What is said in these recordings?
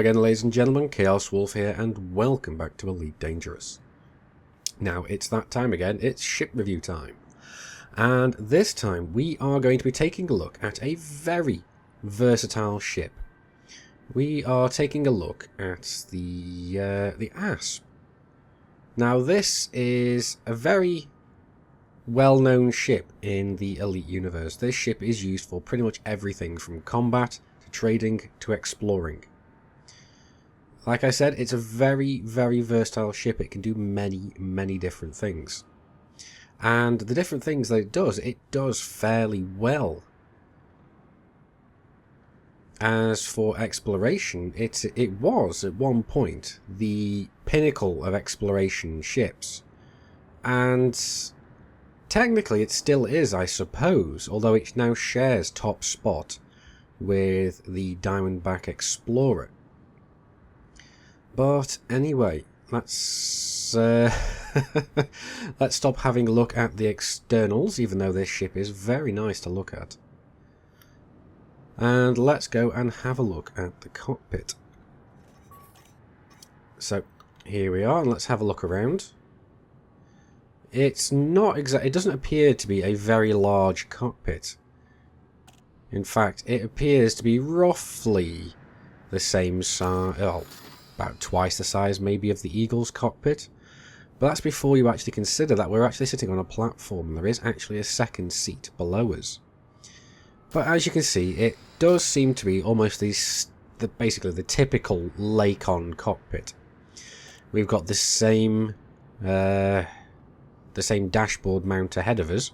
again, ladies and gentlemen, Chaos Wolf here, and welcome back to Elite Dangerous. Now, it's that time again, it's ship review time. And this time, we are going to be taking a look at a very versatile ship. We are taking a look at the Asp. Now, this is a very well-known ship in the Elite universe. This ship is used for pretty much everything from combat to trading to exploring. Like I said, it's a very, very versatile ship. It can do many, many different things. And the different things that it does fairly well. As for exploration, it was, at one point, the pinnacle of exploration ships. And technically it still is, I suppose, although it now shares top spot with the Diamondback Explorer. But anyway, let's let's stop having a look at the externals, even though this ship is very nice to look at. And let's go and have a look at the cockpit. So here we are, and let's have a look around. It's not exactly, it doesn't appear to be a very large cockpit. In fact, it appears to be roughly the same size, about twice the size maybe of the Eagle's cockpit. But that's before you actually consider that we're actually sitting on a platform and there is actually a second seat below us. But as you can see, it does seem to be almost basically the typical Lakon cockpit. We've got the same dashboard mount ahead of us,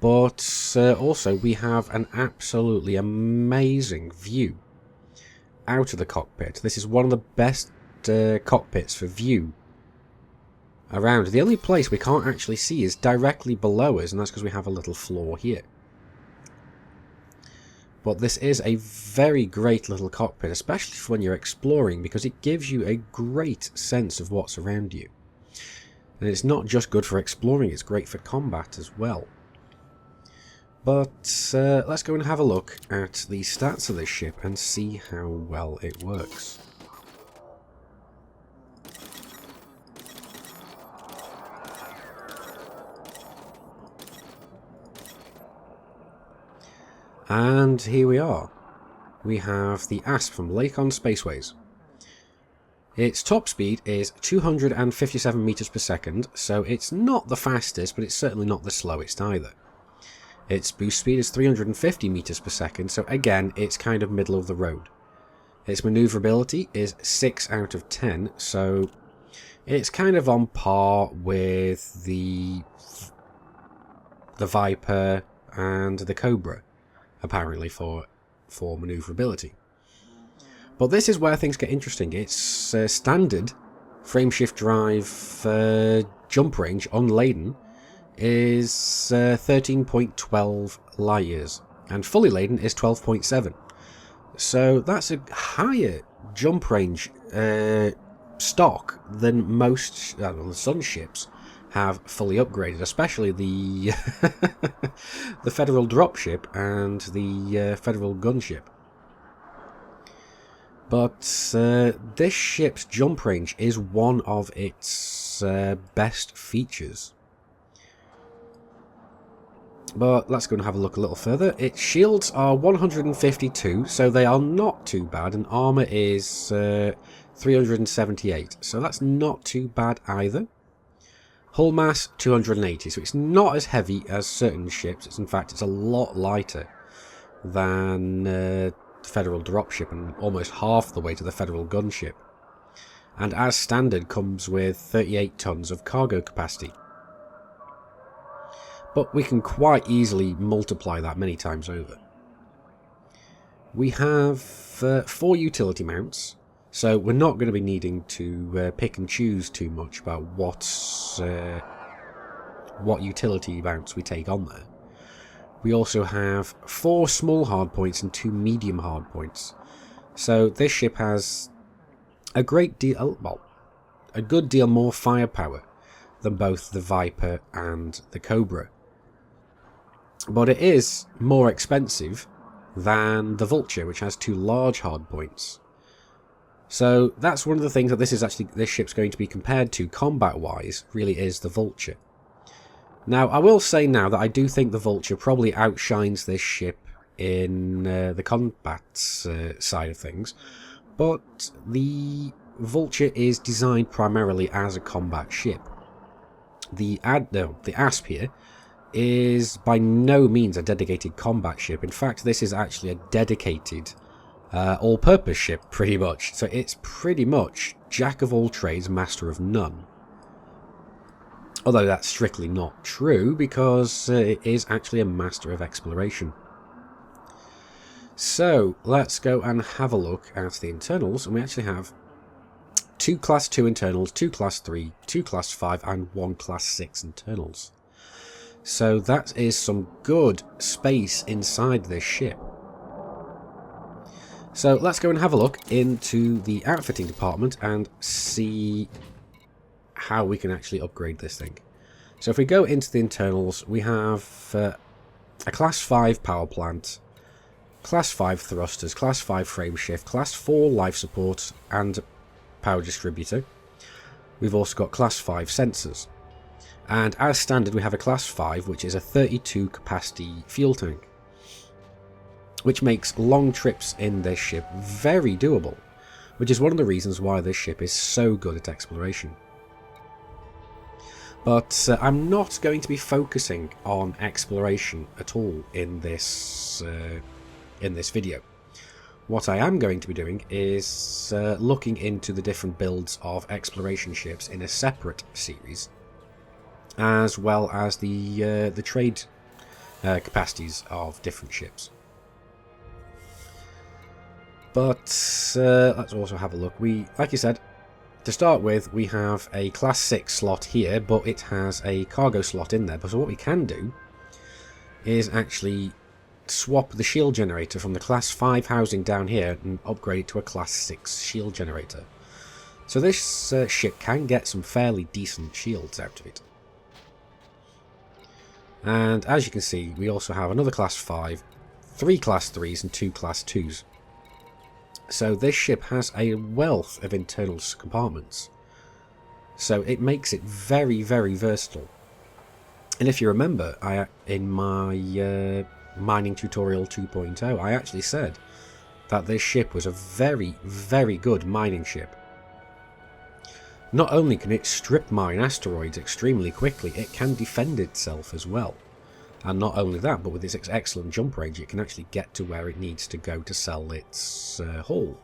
but also we have an absolutely amazing view out of the cockpit. This is one of the best cockpits for view around. The only place we can't actually see is directly below us, and that's because we have a little floor here. But this is a very great little cockpit, especially for when you're exploring, because it gives you a great sense of what's around you. And it's not just good for exploring, it's great for combat as well. But let's go and have a look at the stats of this ship and see how well it works. And here we are. We have the Asp from Lakon Spaceways. Its top speed is 257 meters per second, so it's not the fastest, but it's certainly not the slowest either. Its boost speed is 350 meters per second, so again, it's kind of middle of the road. Its maneuverability is 6 out of 10, so it's kind of on par with the Viper and the Cobra, apparently, for maneuverability. But this is where things get interesting. Its standard frameshift drive jump range unladen is 13.12 light years, and fully laden is 12.7. So that's a higher jump range stock than most the Sun ships have fully upgraded, especially the the Federal dropship and the Federal gunship. But this ship's jump range is one of its best features. But let's go and have a look a little further. Its shields are 152, so they are not too bad, and armour is 378, so that's not too bad either. Hull mass 280, so it's not as heavy as certain ships. In fact, it's a lot lighter than the Federal dropship, and almost half the way to the Federal gunship. And as standard comes with 38 tons of cargo capacity. But we can quite easily multiply that many times over. We have 4 utility mounts, so we're not going to be needing to pick and choose too much about what utility mounts we take on there. We also have 4 small hardpoints and 2 medium hardpoints. So this ship has a great deal, well, a good deal more firepower than both the Viper and the Cobra. But it is more expensive than the Vulture, which has 2 large hardpoints. So that's one of the things that this ship's going to be compared to combat-wise, really is the Vulture. Now, I will say now that I do think the Vulture probably outshines this ship in the combat side of things, but the Vulture is designed primarily as a combat ship. The ASP here is by no means a dedicated combat ship. In fact, this is actually a dedicated all-purpose ship, pretty much. So it's pretty much jack of all trades, master of none. Although that's strictly not true, because it is actually a master of exploration. So let's go and have a look at the internals, and we actually have 2 Class 2 internals, 2 Class 3, 2 Class 5, and 1 Class 6 internals. So that is some good space inside this ship. So let's go and have a look into the outfitting department and see how we can actually upgrade this thing. So if we go into the internals, we have a Class 5 power plant, Class 5 thrusters, Class 5 frame shift, Class 4 life support and power distributor. We've also got Class 5 sensors. And as standard, we have a Class 5, which is a 32 capacity fuel tank, which makes long trips in this ship very doable, which is one of the reasons why this ship is so good at exploration. But I'm not going to be focusing on exploration at all in this video. What I am going to be doing is looking into the different builds of exploration ships in a separate series, as well as the trade capacities of different ships. But let's also have a look. Like I said, to start with, we have a Class 6 slot here, but it has a cargo slot in there. But so what we can do is actually swap the shield generator from the Class 5 housing down here and upgrade it to a Class 6 shield generator. So this ship can get some fairly decent shields out of it. And as you can see, we also have another Class 5, 3 Class 3s and 2 Class 2s. So this ship has a wealth of internal compartments. So it makes it very, very versatile. And if you remember, in my mining tutorial 2.0, I actually said that this ship was a very, very good mining ship. Not only can it strip mine asteroids extremely quickly, it can defend itself as well. And not only that, but with its excellent jump range, it can actually get to where it needs to go to sell its hull.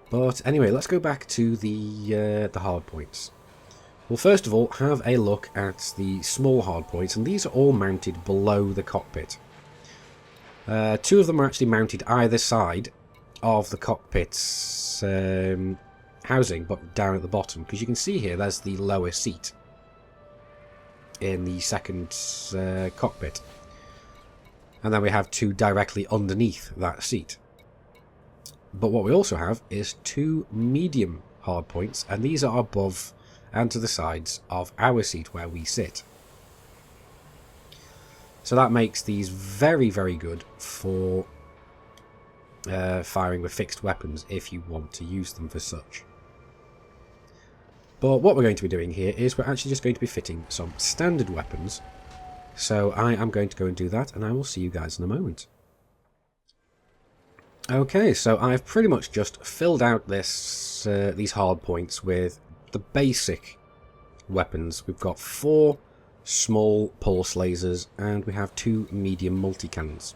But anyway, let's go back to the hard points. We'll first of all have a look at the small hard points, and these are all mounted below the cockpit. 2 of them are actually mounted either side of the cockpit's housing, but down at the bottom, because you can see here there's the lower seat in the second cockpit, and then we have 2 directly underneath that seat. But what we also have is 2 medium hard points, and these are above and to the sides of our seat where we sit. So that makes these very, very good for firing with fixed weapons if you want to use them for such. But what we're going to be doing here is we're actually just going to be fitting some standard weapons. So I am going to go and do that, and I will see you guys in a moment. Okay, so I've pretty much just filled out these hard points with the basic weapons. We've got 4 small pulse lasers, and we have 2 medium multi-cannons.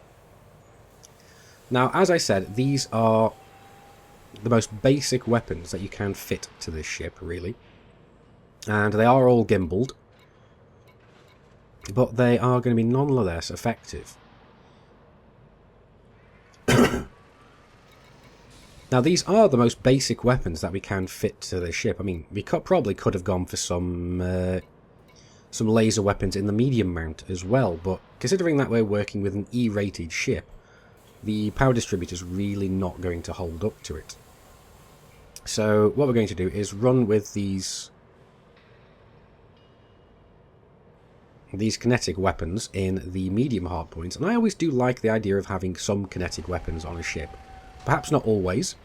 Now, as I said, these are the most basic weapons that you can fit to this ship, really. And they are all gimbaled, but they are going to be nonetheless effective. Now, these are the most basic weapons that we can fit to the ship. I mean, we probably could have gone for some laser weapons in the medium mount as well, but considering that we're working with an E-rated ship, the power distributor is really not going to hold up to it. So what we're going to do is run with these kinetic weapons in the medium hardpoints, and I always do like the idea of having some kinetic weapons on a ship. Perhaps not always,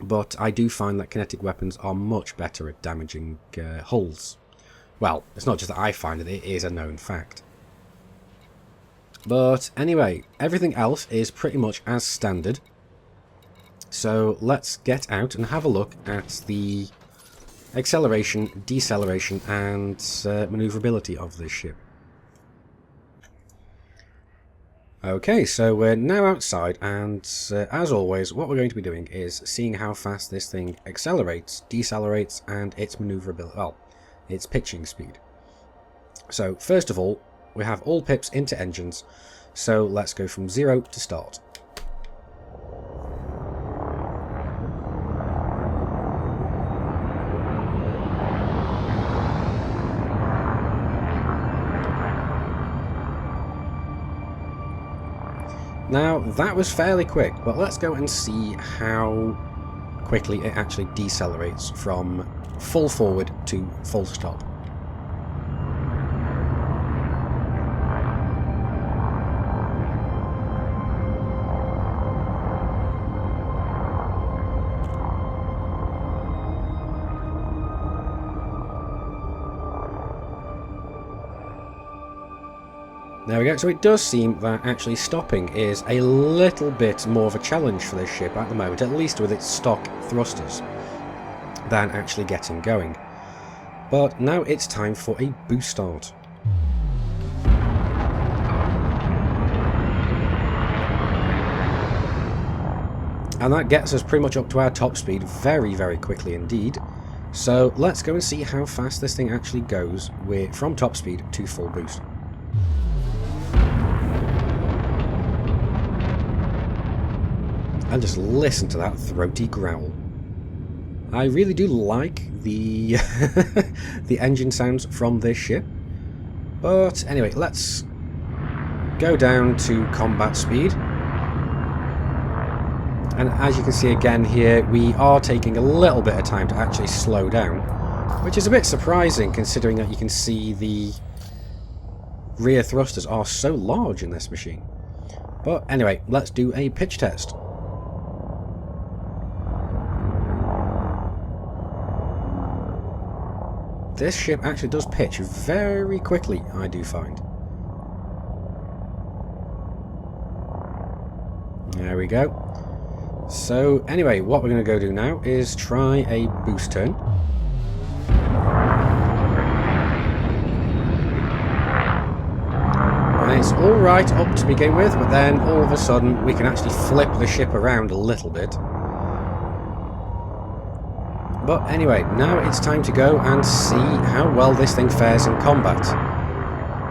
but I do find that kinetic weapons are much better at damaging hulls. Well, it's not just that I find it, it is a known fact. But anyway, everything else is pretty much as standard. So let's get out and have a look at the acceleration, deceleration, and maneuverability of this ship. Okay, so we're now outside, and as always, what we're going to be doing is seeing how fast this thing accelerates, decelerates, and its maneuverability, well, its pitching speed. So, first of all, we have all pips into engines, so let's go from 0 to start. Now, that was fairly quick, but let's go and see how quickly it actually decelerates from full forward to full stop. There we go, so it does seem that actually stopping is a little bit more of a challenge for this ship at the moment, at least with its stock thrusters, than actually getting going. But now it's time for a boost start. And that gets us pretty much up to our top speed very, very quickly indeed. So let's go and see how fast this thing actually goes from top speed to full boost. And just listen to that throaty growl. I really do like the the engine sounds from this ship. But anyway, let's go down to combat speed. And as you can see again here, we are taking a little bit of time to actually slow down, which is a bit surprising considering that you can see the rear thrusters are so large in this machine. But anyway, let's do a pitch test. This ship actually does pitch very quickly, I do find. There we go. So anyway, what we're going to go do now is try a boost turn. And it's alright up to begin with, but then all of a sudden we can actually flip the ship around a little bit. But anyway, now it's time to go and see how well this thing fares in combat.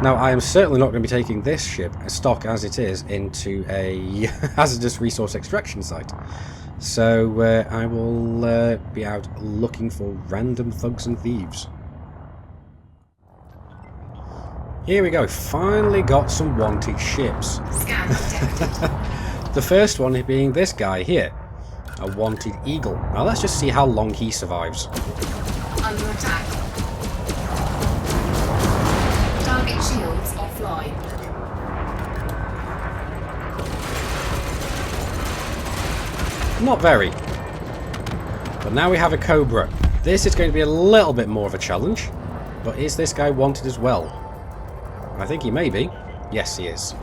Now, I am certainly not going to be taking this ship, as stock as it is, into a hazardous resource extraction site. So I will be out looking for random thugs and thieves. Here we go, finally got some wanted ships. The first one being this guy here. A wanted eagle. Now let's just see how long he survives. Under attack. Target shields offline. Not very. But now we have a Cobra. This is going to be a little bit more of a challenge. But is this guy wanted as well? I think he may be. Yes, he is.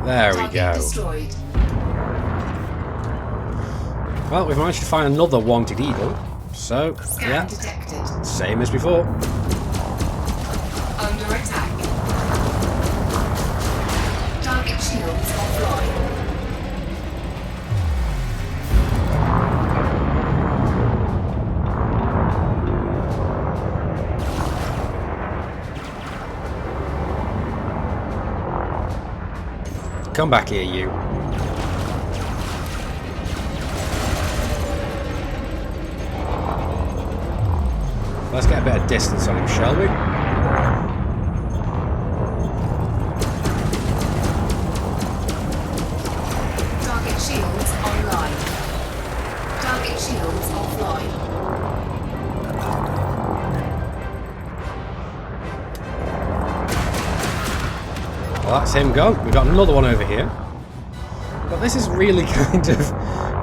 There we go. Destroyed. Well, we've managed to find another wanted eagle. So, Scan yeah, detected. same as before. Under attack. Target shields offline. Come back here, you. Let's get a bit of distance on him, shall we? Target shields online. Target shields offline. Well, that's him gone. We've got another one over here. But this is really kind of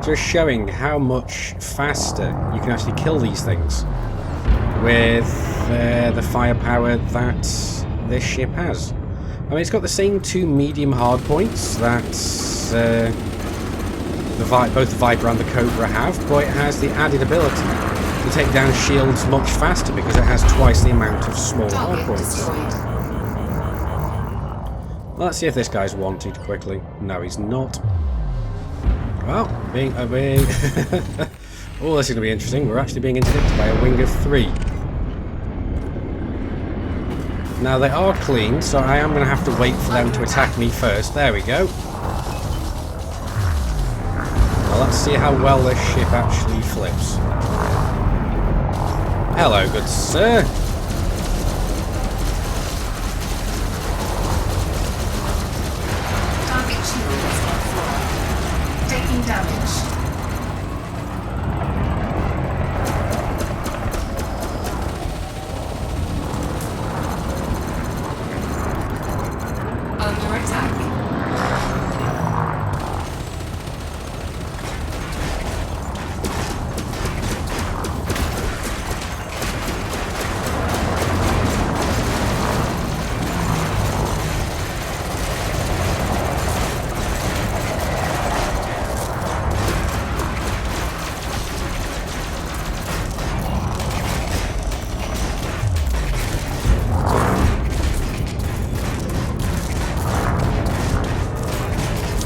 just showing how much faster you can actually kill these things with the firepower that this ship has. I mean, it's got the same two medium hardpoints that both the Viper and the Cobra have, but it has the added ability to take down shields much faster because it has twice the amount of small hardpoints. Well, let's see if this guy's wanted quickly. No, he's not. Well, being oh, this is going to be interesting. We're actually being interdicted by a wing of 3. Now, they are clean, so I am going to have to wait for them to attack me first. There we go. Well, let's see how well this ship actually flips. Hello, good sir. Target shields offline. Taking damage. Under attack.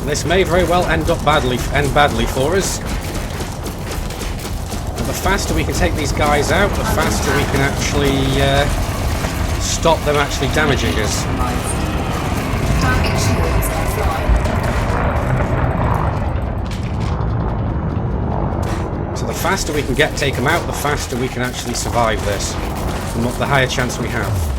This may very well end badly for us. But the faster we can take these guys out, the faster we can actually stop them actually damaging us. Target shields offline. So the faster we can take them out, the faster we can actually survive this, and the higher chance we have.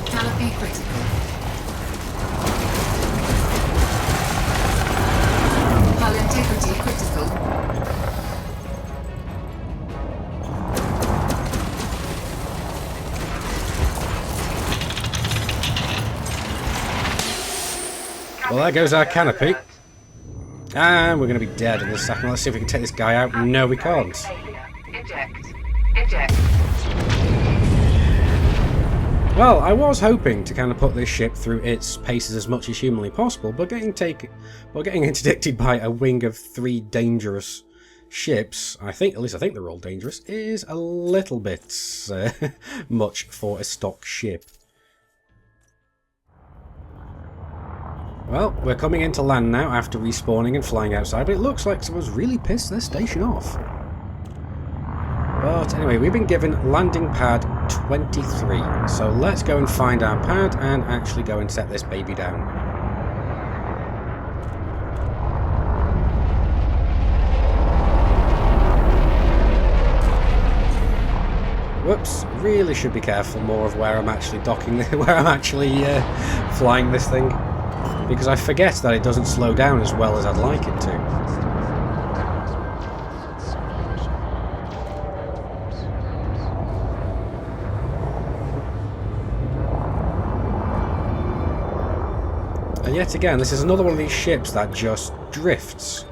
Canopy critical. Hull integrity critical. Well, there goes our canopy. And we're going to be dead in a second. Let's see if we can take this guy out. No, we can't. Eject. Well, I was hoping to kind of put this ship through its paces as much as humanly possible, but getting interdicted by a wing of 3 dangerous ships, at least I think they're all dangerous, is a little bit much for a stock ship. Well, we're coming into land now after respawning and flying outside, but it looks like someone's really pissed their station off. But anyway, we've been given landing pad 23, so let's go and find our pad and actually go and set this baby down. Whoops, really should be careful more of where I'm actually docking, where I'm actually flying this thing, because I forget that it doesn't slow down as well as I'd like it to. And yet again, this is another one of these ships that just drifts.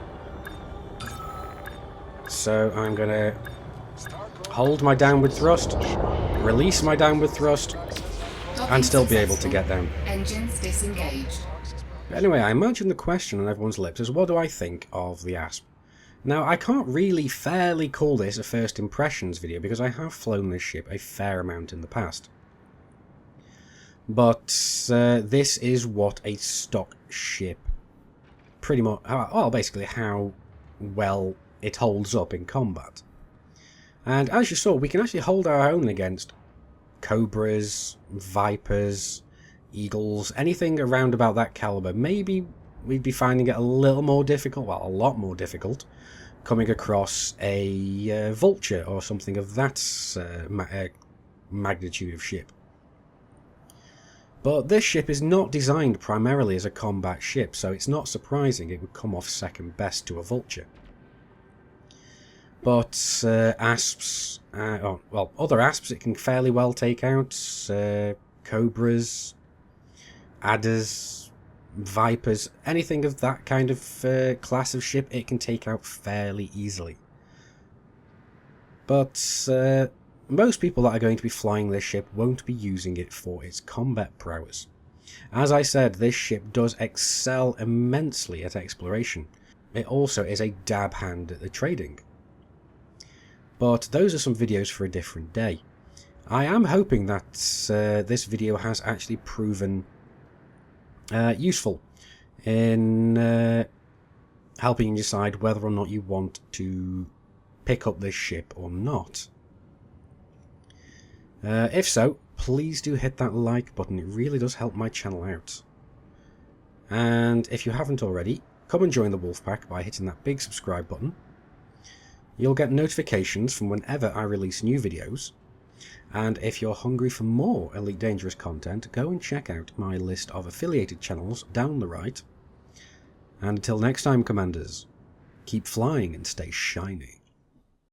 So I'm going to hold my downward thrust, release my downward thrust, and still be able to get down. Engines disengaged. But anyway, I imagine the question on everyone's lips is, what do I think of the Asp? Now, I can't really fairly call this a first impressions video because I have flown this ship a fair amount in the past. But this is what a stock ship pretty much, well, basically how well it holds up in combat. And as you saw, we can actually hold our own against Cobras, Vipers, Eagles, anything around about that caliber. Maybe we'd be finding it a little more difficult, well, a lot more difficult, coming across a Vulture or something of that magnitude of ship. But this ship is not designed primarily as a combat ship, so it's not surprising it would come off second best to a Vulture. But Asps, other Asps it can fairly well take out, Cobras, Adders, Vipers, anything of that kind of class of ship it can take out fairly easily. But most people that are going to be flying this ship won't be using it for its combat prowess. As I said, this ship does excel immensely at exploration. It also is a dab hand at the trading. But those are some videos for a different day. I am hoping that this video has actually proven useful in helping you decide whether or not you want to pick up this ship or not. If so, please do hit that like button, it really does help my channel out. And if you haven't already, come and join the Wolfpack by hitting that big subscribe button. You'll get notifications from whenever I release new videos. And if you're hungry for more Elite Dangerous content, go and check out my list of affiliated channels down the right. And until next time, Commanders, keep flying and stay shiny.